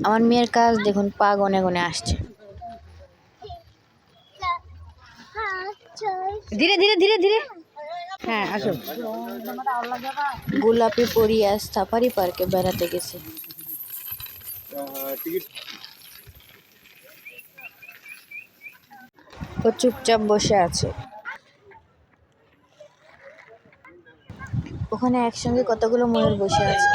আমার মেয়ের কাজ দেখুন, পা গনে গনে আসছে। ধীরে ধীরে ধীরে ধীরে। হ্যাঁ, আসো। গোলাপি পরি আজ সাফারি পার্কে বেড়াতে গেছে। ও চুপচাপ বসে আছে। ওখানে একসঙ্গে কতগুলো ময়ূর বসে আছে।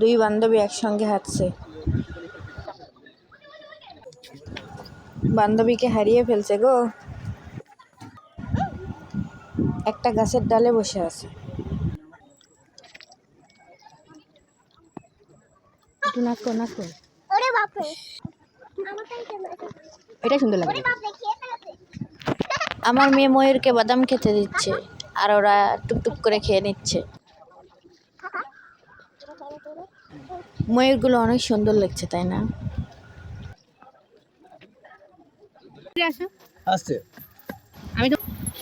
দুই বান্ধবী একসঙ্গে হাঁটছে। বান্ধবীকে হারিয়ে ফেলছে গো। একটা গাছের ডালে বসে আছে। একটু নাচো নাচো। এটাই সুন্দর লাগে। আমার মেয়ে ময়ূরকে বাদাম খেতে দিচ্ছে, আর ওরা টুকটুক করে খেয়ে নিচ্ছে। ময়ূরগুলো অনেক সুন্দর লাগছে, তাই না?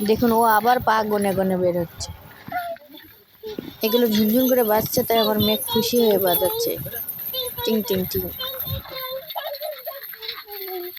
দেখুন, ও আবার পা গনে গনে বের হচ্ছে। এগুলো ঝুনঝুন করে বাজছে, তাই আমার মেয়ে খুশি হয়ে বাজাচ্ছে। টিং টিং টিং।